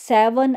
7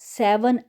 7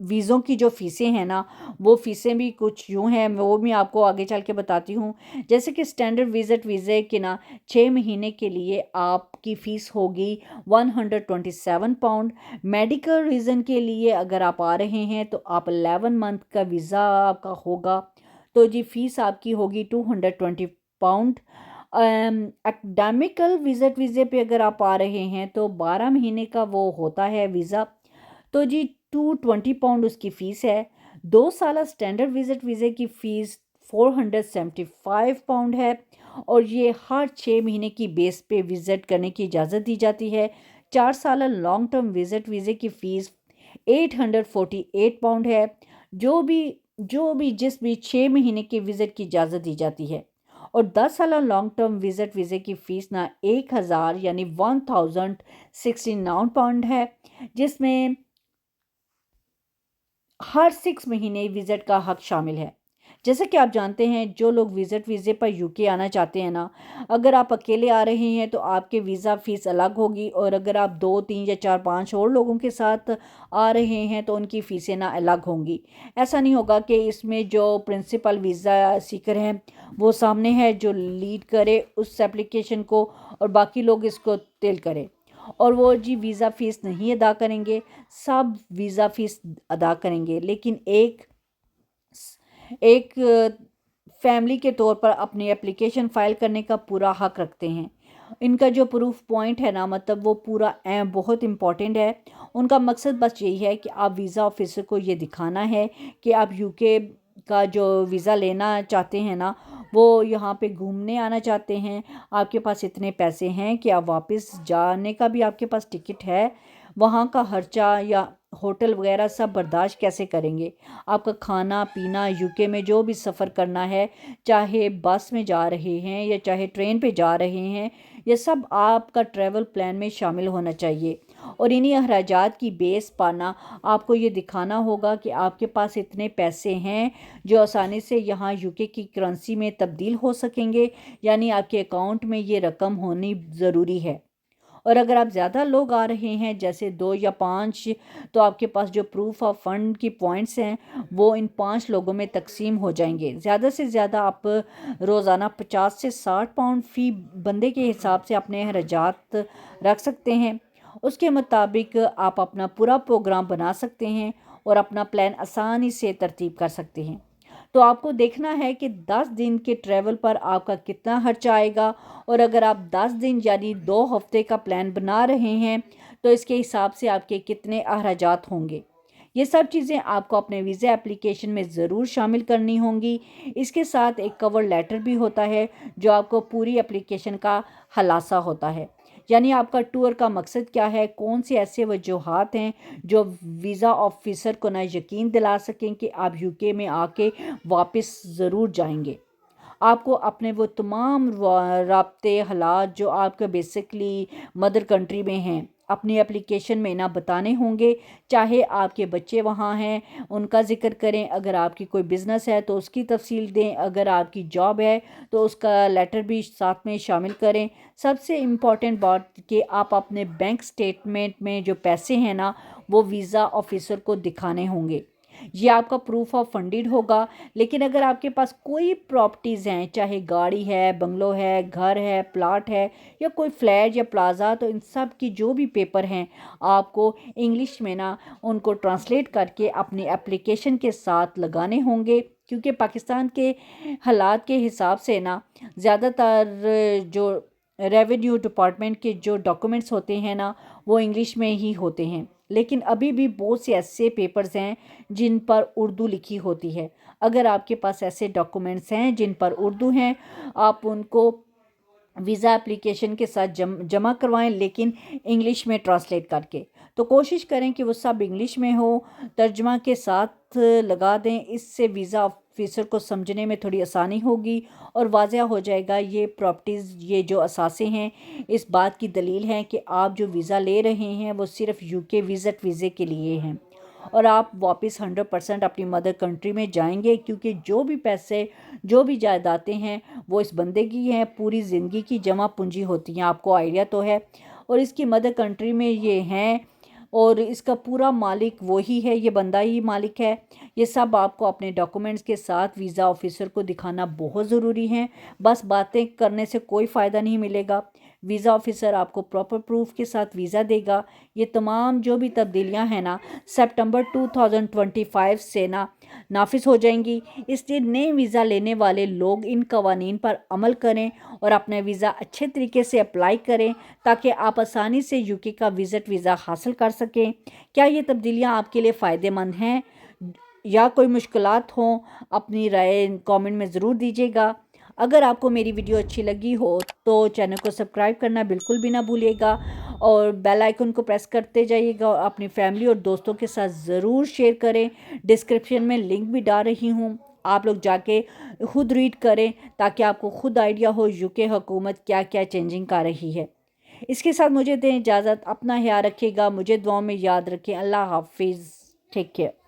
ویزوں کی جو فیسیں ہیں نا وہ فیسیں بھی کچھ یوں ہیں، وہ بھی آپ کو آگے چل کے بتاتی ہوں۔ جیسے کہ اسٹینڈرڈ وزٹ ویزے کے نا 6 مہینے کے لیے آپ کی فیس ہوگی 127 پاؤنڈ۔ میڈیکل ریزن کے لیے اگر آپ آ رہے ہیں تو آپ 11 منتھ کا ویزا آپ کا ہوگا، تو جی فیس آپ کی ہوگی 220 پاؤنڈ۔ اکیڈیمکل وزٹ ویزے پہ اگر آپ آ رہے ہیں تو 12 مہینے کا وہ ہوتا ہے ویزا، تو جی 220 پاؤنڈ اس کی فیس ہے۔ 2 سالہ اسٹینڈرڈ وزٹ ویزے کی فیس 475 پاؤنڈ ہے، اور یہ ہر 6 مہینے کی بیس پہ وزٹ کرنے کی اجازت دی جاتی ہے۔ 4 سالہ لانگ ٹرم وزٹ ویزے کی فیس 848 پاؤنڈ ہے، جس بھی 6 مہینے کے وزٹ کی اجازت دی جاتی ہے۔ اور 10 سالہ لانگ ٹرم وزٹ ویزے کی فیس نا 1000 یعنی 1069 پاؤنڈ ہے، جس میں ہر 6 مہینے وزٹ کا حق شامل ہے۔ جیسے کہ آپ جانتے ہیں جو لوگ وزٹ ویزے پر UK آنا چاہتے ہیں نا، اگر آپ اکیلے آ رہے ہیں تو آپ کے ویزا فیس الگ ہوگی، اور اگر آپ 2 3 یا 4 5 اور لوگوں کے ساتھ آ رہے ہیں تو ان کی فیسیں نا الگ ہوں گی۔ ایسا نہیں ہوگا کہ اس میں جو پرنسپل ویزا سیکر ہیں وہ سامنے ہے جو لیڈ کرے اس ایپلیکیشن کو، اور باقی لوگ اس کو تیل کرے، اور وہ جی ویزا فیس نہیں ادا کریں گے، سب ویزا فیس ادا کریں گے، لیکن ایک فیملی کے طور پر اپنی اپلیکیشن فائل کرنے کا پورا حق رکھتے ہیں۔ ان کا جو پروف پوائنٹ ہے نا مطلب وہ پورا بہت امپورٹنٹ ہے۔ ان کا مقصد بس یہی ہے کہ آپ ویزا آفیسر کو یہ دکھانا ہے کہ آپ UK کا جو ویزا لینا چاہتے ہیں نا، وہ یہاں پہ گھومنے آنا چاہتے ہیں، آپ کے پاس اتنے پیسے ہیں کہ آپ واپس جانے کا بھی آپ کے پاس ٹکٹ ہے، وہاں کا خرچہ یا ہوٹل وغیرہ سب برداشت کیسے کریں گے، آپ کا کھانا پینا UK میں جو بھی سفر کرنا ہے، چاہے بس میں جا رہے ہیں یا چاہے ٹرین پہ جا رہے ہیں، یہ سب آپ کا ٹریول پلان میں شامل ہونا چاہیے۔ اور انہی اخراجات کی بیس پانا آپ کو یہ دکھانا ہوگا کہ آپ کے پاس اتنے پیسے ہیں جو آسانی سے یہاں UK کی کرنسی میں تبدیل ہو سکیں گے، یعنی آپ کے اکاؤنٹ میں یہ رقم ہونی ضروری ہے۔ اور اگر آپ زیادہ لوگ آ رہے ہیں جیسے 2 یا 5، تو آپ کے پاس جو پروف آف فنڈ کی پوائنٹس ہیں وہ ان 5 لوگوں میں تقسیم ہو جائیں گے۔ زیادہ سے زیادہ آپ روزانہ 50 سے 60 پاؤنڈ فی بندے کے حساب سے اپنے اخراجات رکھ سکتے ہیں۔ اس کے مطابق آپ اپنا پورا پروگرام بنا سکتے ہیں اور اپنا پلان آسانی سے ترتیب کر سکتے ہیں۔ تو آپ کو دیکھنا ہے کہ 10 دن کے ٹریول پر آپ کا کتنا خرچہ آئے گا، اور اگر آپ 10 دن یعنی 2 ہفتے کا پلان بنا رہے ہیں تو اس کے حساب سے آپ کے کتنے اخراجات ہوں گے۔ یہ سب چیزیں آپ کو اپنے ویزا اپلیکیشن میں ضرور شامل کرنی ہوں گی۔ اس کے ساتھ ایک کور لیٹر بھی ہوتا ہے جو آپ کو پوری اپلیکیشن کا خلاصہ ہوتا ہے، یعنی آپ کا ٹور کا مقصد کیا ہے، کون سے ایسے وجوہات ہیں جو ویزا آفیسر کو نہ یقین دلا سکیں کہ آپ UK میں آ کے واپس ضرور جائیں گے۔ آپ کو اپنے وہ تمام رابطے حالات جو آپ کے بیسکلی مدر کنٹری میں ہیں اپنی اپلیکیشن میں نہ بتانے ہوں گے، چاہے آپ کے بچے وہاں ہیں ان کا ذکر کریں، اگر آپ کی کوئی بزنس ہے تو اس کی تفصیل دیں، اگر آپ کی جاب ہے تو اس کا لیٹر بھی ساتھ میں شامل کریں۔ سب سے امپورٹنٹ بات کہ آپ اپنے بینک سٹیٹمنٹ میں جو پیسے ہیں نا وہ ویزا آفیسر کو دکھانے ہوں گے، یہ آپ کا پروف آف فنڈڈ ہوگا۔ لیکن اگر آپ کے پاس کوئی پراپرٹیز ہیں، چاہے گاڑی ہے، بنگلو ہے، گھر ہے، پلاٹ ہے یا کوئی فلیٹ یا پلازا، تو ان سب کی جو بھی پیپر ہیں آپ کو انگلش میں نا ان کو ٹرانسلیٹ کر کے اپنی اپلیکیشن کے ساتھ لگانے ہوں گے، کیونکہ پاکستان کے حالات کے حساب سے نا زیادہ تر جو ریونیو ڈپارٹمنٹ کے جو ڈاکومنٹس ہوتے ہیں نا وہ انگلش میں ہی ہوتے ہیں، لیکن ابھی بھی بہت سے ایسے پیپرز ہیں جن پر اردو لکھی ہوتی ہے۔ اگر آپ کے پاس ایسے ڈاکومنٹس ہیں جن پر اردو ہیں، آپ ان کو ویزا اپلیکیشن کے ساتھ جمع کروائیں، لیکن انگلش میں ٹرانسلیٹ کر کے، تو کوشش کریں کہ وہ سب انگلش میں ہو، ترجمہ کے ساتھ لگا دیں، اس سے ویزا آفیسر کو سمجھنے میں تھوڑی آسانی ہوگی اور واضح ہو جائے گا یہ پراپرٹیز، یہ جو اثاثے ہیں اس بات کی دلیل ہیں کہ آپ جو ویزا لے رہے ہیں وہ صرف UK وزٹ ویزے کے لیے ہیں، اور آپ واپس 100% اپنی مدر کنٹری میں جائیں گے، کیونکہ جو بھی پیسے جو بھی جائیدادیں ہیں وہ اس بندے کی ہیں، پوری زندگی کی جمع پونجی ہوتی ہیں، آپ کو آئیڈیا تو ہے، اور اس کی مدر کنٹری میں یہ ہیں، اور اس کا پورا مالک وہی ہے، یہ بندہ ہی مالک ہے۔ یہ سب آپ کو اپنے ڈاکومنٹس کے ساتھ ویزا آفیسر کو دکھانا بہت ضروری ہے، بس باتیں کرنے سے کوئی فائدہ نہیں ملے گا۔ ویزا آفیسر آپ کو پراپر پروف کے ساتھ ویزا دے گا۔ یہ تمام جو بھی تبدیلیاں ہیں نا سپٹمبر 2025 سے نافذ ہو جائیں گی، اس لیے نئے ویزا لینے والے لوگ ان قوانین پر عمل کریں اور اپنا ویزا اچھے طریقے سے اپلائی کریں تاکہ آپ آسانی سے یو کے کا وزٹ ویزا حاصل کر سکیں۔ کیا یہ تبدیلیاں آپ کے لیے فائدہ مند ہیں یا کوئی مشکلات ہوں؟ اپنی رائے کامنٹ میں ضرور دیجیے گا۔ اگر آپ کو میری ویڈیو اچھی لگی ہو تو چینل کو سبسکرائب کرنا بالکل بھی نہ بھولیے گا اور بیل آئیکن کو پریس کرتے جائیے گا، اور اپنی فیملی اور دوستوں کے ساتھ ضرور شیئر کریں۔ ڈسکرپشن میں لنک بھی ڈال رہی ہوں، آپ لوگ جا کے خود ریڈ کریں تاکہ آپ کو خود آئیڈیا ہو یو کے حکومت کیا کیا چینجنگ کر رہی ہے۔ اس کے ساتھ مجھے دیں اجازت، اپنا خیال رکھیے گا، مجھے دعاؤں میں یاد رکھیں۔ اللہ حافظ، ٹیک کیئر۔